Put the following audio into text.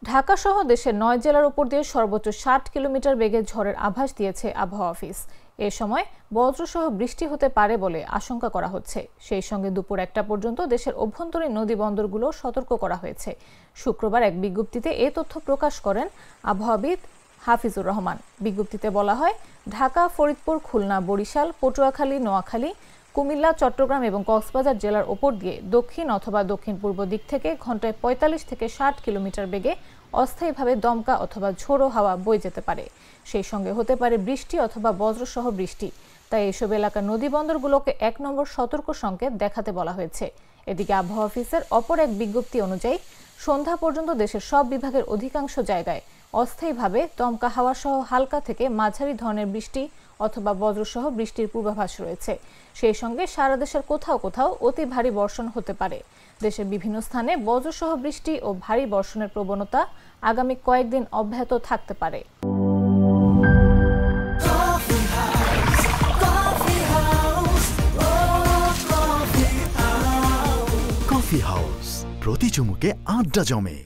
ঢাকা সহ দেশের ৯ জেলার উপর দিয়ে সর্বোচ্চ ৬০ কিলোমিটার বেগে ঝড়ের আভাস দিয়েছে আবহাওয়া অফিস। এ সময় বজ্রসহ বৃষ্টি হতে পারে বলে আশঙ্কা করা হচ্ছে। সেই সঙ্গে দুপুর ১টা পর্যন্ত দেশের অভ্যন্তরীণ নদী বন্দরগুলো সতর্ক করা হয়েছে। শুক্রবার এক বিজ্ঞপ্তিতে এ তথ্য প্রকাশ করেন আবহাওয়াবিদ হাফিজুর রহমান। বিজ্ঞপ্তিতে বলা হয়, ঢাকা, ফরিদপুর, খুলনা, বরিশাল, পটুয়াখালী, নোয়াখালী, কুমিল্লা, চট্টগ্রাম এবং কক্সবাজার জেলার ওপর দিয়ে দক্ষিণ অথবা দক্ষিণ পূর্ব দিক থেকে ঘন্টায় ৪৫ থেকে ৬০ কিলোমিটার বেগে অস্থায়ীভাবে দমকা অথবা ঝোড়ো হাওয়া বয়ে যেতে পারে। সেই সঙ্গে হতে পারে বৃষ্টি অথবা বজ্রসহ বৃষ্টি। তাই এসব এলাকার নদী বন্দরগুলোকে ১ নম্বর সতর্ক সংকেত দেখাতে বলা হয়েছে। এদিকে আবহাওয়া অফিসের অপর এক বিজ্ঞপ্তি অনুযায়ী সন্ধ্যা পর্যন্ত দেশের সব বিভাগের অধিকাংশ জায়গায় অস্থায়ীভাবে দমকা হাওয়া সহ হালকা থেকে মাঝারি ধরনের বৃষ্টি অথবা বজ্রসহ বৃষ্টির পূর্বাভাস রয়েছে। সেই সঙ্গে সারা দেশের কোথাও কোথাও অতি ভারী বর্ষণ হতে পারে। দেশের বিভিন্ন স্থানে বজ্রসহ বৃষ্টি ও ভারী বর্ষণের প্রবণতা আগামী কয়েকদিন অব্যাহত থাকতে পারে। কফি হাউস, প্রতি চুমুকে আড্ডা জমে।